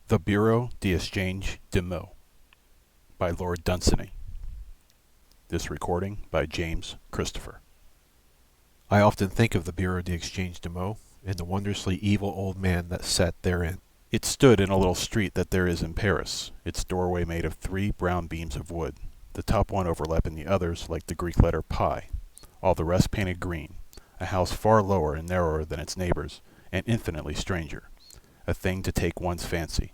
The Bureau d'Échange de Maux by Lord Dunsany. This recording by James Christopher. I often think of the Bureau d'Échange de Maux and the wondrously evil old man that sat therein. It stood in a little street that there is in Paris, its doorway made of 3 brown beams of wood, the top one overlapping the others like the Greek letter pi, all the rest painted green, a house far lower and narrower than its neighbors, and infinitely stranger, a thing to take one's fancy.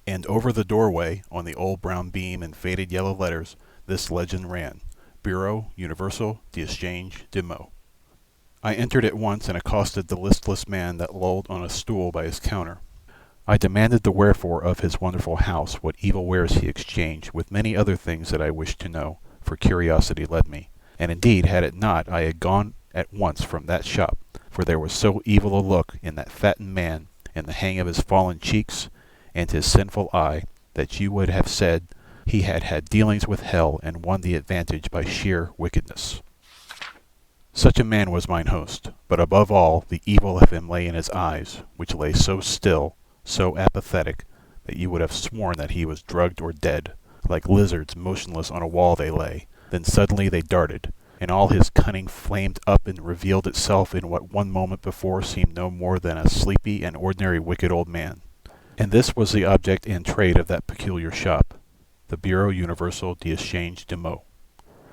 And over the doorway, on the old brown beam in faded yellow letters, this legend ran, Bureau Universal d'Échange de Maux. I entered at once and accosted the listless man that lolled on a stool by his counter. I demanded the wherefore of his wonderful house, what evil wares he exchanged, with many other things that I wished to know, for curiosity led me. And indeed, had it not, I had gone at once from that shop, for there was so evil a look in that fattened man, and the hang of his fallen cheeks, and his sinful eye, that you would have said he had had dealings with hell and won the advantage by sheer wickedness. Such a man was mine host, but above all the evil of him lay in his eyes, which lay so still, so apathetic, that you would have sworn that he was drugged or dead. Like lizards motionless on a wall they lay, then suddenly they darted, and all his cunning flamed up and revealed itself in what one moment before seemed no more than a sleepy and ordinary wicked old man. And this was the object and trade of that peculiar shop, the Bureau Universal d'Échange de Maux.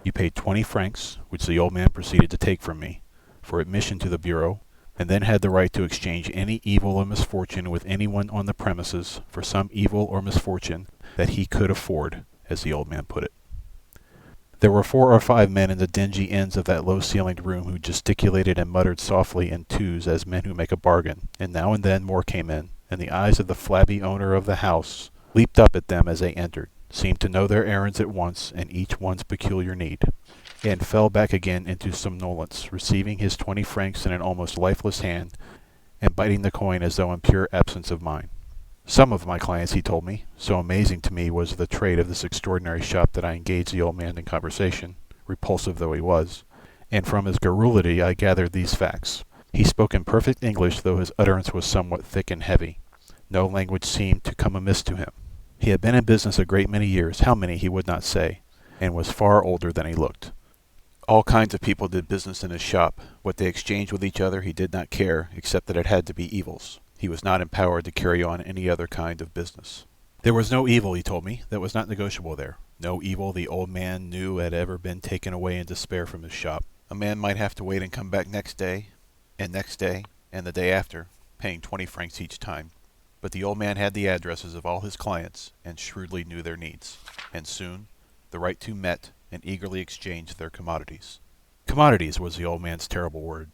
You paid 20 francs, which the old man proceeded to take from me, for admission to the bureau, and then had the right to exchange any evil or misfortune with anyone on the premises for some evil or misfortune that he could afford, as the old man put it. There were 4 or 5 men in the dingy ends of that low-ceilinged room who gesticulated and muttered softly in twos as men who make a bargain, and now and then more came in, and the eyes of the flabby owner of the house leaped up at them as they entered, seemed to know their errands at once and each one's peculiar need, and fell back again into somnolence, receiving his 20 francs in an almost lifeless hand, and biting the coin as though in pure absence of mind. Some of my clients, he told me, so amazing to me was the trade of this extraordinary shop that I engaged the old man in conversation, repulsive though he was, and from his garrulity I gathered these facts. He spoke in perfect English, though his utterance was somewhat thick and heavy. No language seemed to come amiss to him. He had been in business a great many years, how many he would not say, and was far older than he looked. All kinds of people did business in his shop. What they exchanged with each other he did not care, except that it had to be evils. He was not empowered to carry on any other kind of business. There was no evil, he told me, that was not negotiable there. No evil the old man knew had ever been taken away in despair from his shop. A man might have to wait and come back next day, and the day after, paying 20 francs each time. But the old man had the addresses of all his clients, and shrewdly knew their needs. And soon, the right two met, and eagerly exchanged their commodities. Commodities was the old man's terrible word,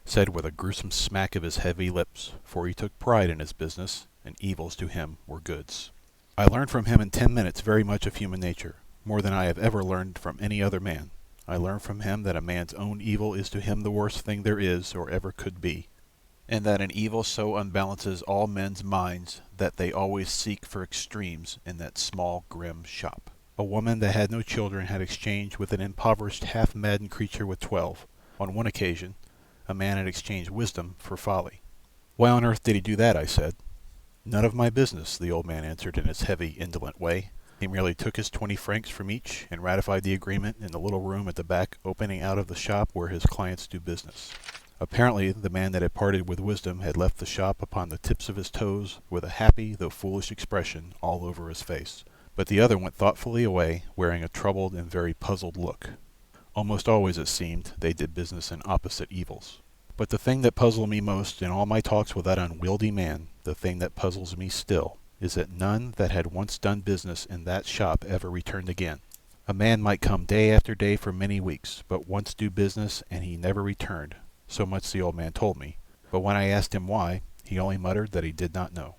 said with a gruesome smack of his heavy lips, for he took pride in his business, and evils to him were goods. I learned from him in 10 minutes very much of human nature, more than I have ever learned from any other man. I learned from him that a man's own evil is to him the worst thing there is or ever could be, and that an evil so unbalances all men's minds that they always seek for extremes in that small, grim shop. A woman that had no children had exchanged with an impoverished, half-maddened creature with 12. On one occasion, a man had exchanged wisdom for folly. Why on earth did he do that? I said. None of my business, the old man answered in his heavy, indolent way. He merely took his 20 francs from each and ratified the agreement in the little room at the back opening out of the shop where his clients do business. Apparently, the man that had parted with wisdom had left the shop upon the tips of his toes with a happy though foolish expression all over his face. But the other went thoughtfully away, wearing a troubled and very puzzled look. Almost always, it seemed, they did business in opposite evils. But the thing that puzzled me most in all my talks with that unwieldy man, the thing that puzzles me still, is that none that had once done business in that shop ever returned again. A man might come day after day for many weeks, but once do business and he never returned. So much the old man told me, but when I asked him why, he only muttered that he did not know.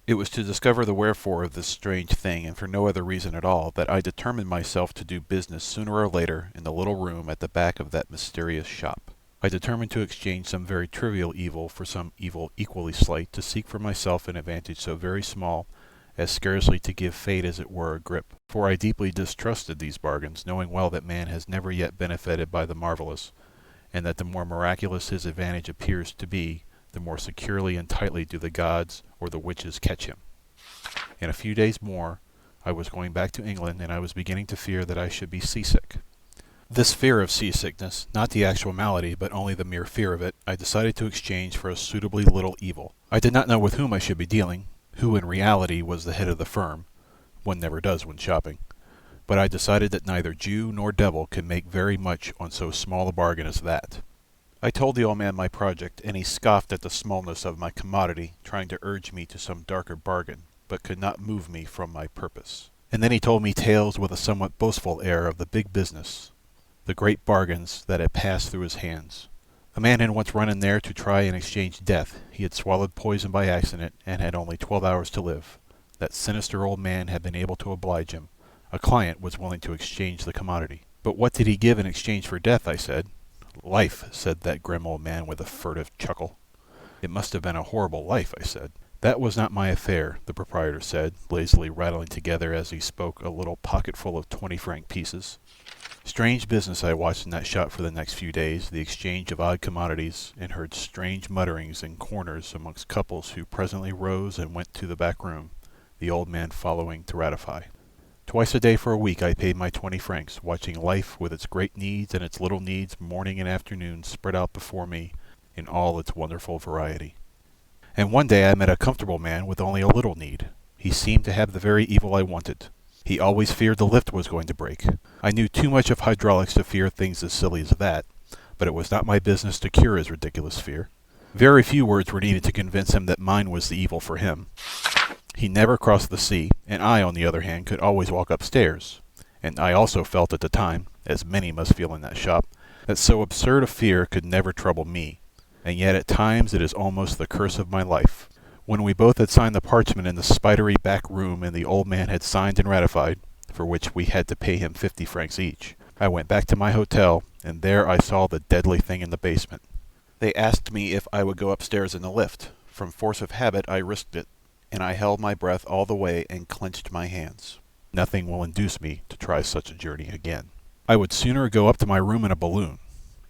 It was to discover the wherefore of this strange thing, and for no other reason at all, that I determined myself to do business sooner or later in the little room at the back of that mysterious shop. I determined to exchange some very trivial evil for some evil equally slight, to seek for myself an advantage so very small as scarcely to give fate as it were a grip. For I deeply distrusted these bargains, knowing well that man has never yet benefited by the marvelous, and that the more miraculous his advantage appears to be, the more securely and tightly do the gods or the witches catch him. In a few days more, I was going back to England, and I was beginning to fear that I should be seasick. This fear of seasickness, not the actual malady, but only the mere fear of it, I decided to exchange for a suitably little evil. I did not know with whom I should be dealing, who in reality was the head of the firm. One never does when shopping. But I decided that neither Jew nor devil could make very much on so small a bargain as that. I told the old man my project, and he scoffed at the smallness of my commodity, trying to urge me to some darker bargain, but could not move me from my purpose. And then he told me tales with a somewhat boastful air of the big business, the great bargains that had passed through his hands. A man had once run in there to try and exchange death. He had swallowed poison by accident, and had only 12 hours to live. That sinister old man had been able to oblige him. A client was willing to exchange the commodity. But what did he give in exchange for death? I said. Life, said that grim old man with a furtive chuckle. It must have been a horrible life, I said. That was not my affair, the proprietor said, lazily rattling together as he spoke a little pocketful of 20-franc pieces. Strange business I watched in that shop for the next few days, the exchange of odd commodities, and heard strange mutterings in corners amongst couples who presently rose and went to the back room, the old man following to ratify. Twice a day for a week I paid my 20 francs, watching life with its great needs and its little needs morning and afternoon spread out before me in all its wonderful variety. And one day I met a comfortable man with only a little need. He seemed to have the very evil I wanted. He always feared the lift was going to break. I knew too much of hydraulics to fear things as silly as that, but it was not my business to cure his ridiculous fear. Very few words were needed to convince him that mine was the evil for him. He never crossed the sea, and I, on the other hand, could always walk upstairs. And I also felt at the time, as many must feel in that shop, that so absurd a fear could never trouble me. And yet at times it is almost the curse of my life. When we both had signed the parchment in the spidery back room, and the old man had signed and ratified, for which we had to pay him 50 francs each, I went back to my hotel, and there I saw the deadly thing in the basement. They asked me if I would go upstairs in the lift. From force of habit I risked it, and I held my breath all the way and clenched my hands. Nothing will induce me to try such a journey again. I would sooner go up to my room in a balloon.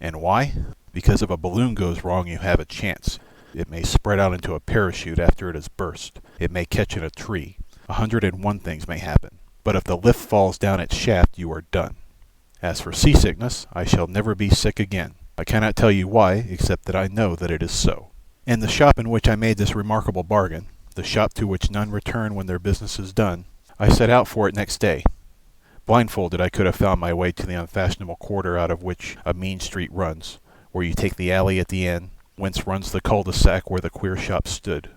And why? Because if a balloon goes wrong, you have a chance. It may spread out into a parachute after it has burst. It may catch in a tree. 101 things may happen. But if the lift falls down its shaft, you are done. As for seasickness, I shall never be sick again. I cannot tell you why, except that I know that it is so. And the shop in which I made this remarkable bargain, the shop to which none return when their business is done, I set out for it next day. Blindfolded, I could have found my way to the unfashionable quarter out of which a mean street runs, where you take the alley at the end, whence runs the cul-de-sac where the queer shop stood.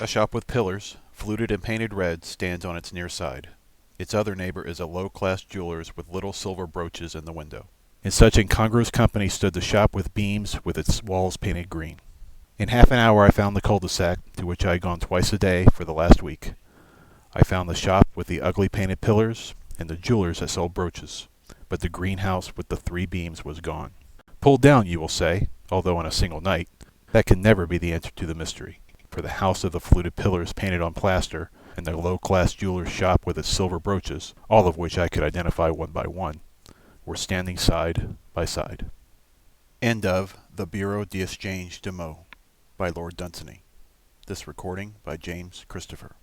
A shop with pillars, fluted and painted red, stands on its near side. Its other neighbor is a low-class jeweler's with little silver brooches in the window. In such incongruous company stood the shop with beams with its walls painted green. In half an hour I found the cul-de-sac, to which I had gone twice a day for the last week. I found the shop with the ugly painted pillars, and the jewelers that sold brooches, but the greenhouse with the 3 beams was gone. Pulled down, you will say, although in a single night. That can never be the answer to the mystery, for the house of the fluted pillars painted on plaster, and the low-class jeweler's shop with its silver brooches, all of which I could identify one by one, were standing side by side. End of The Bureau d'Échange de Maux by Lord Dunsany. This recording by James Christopher.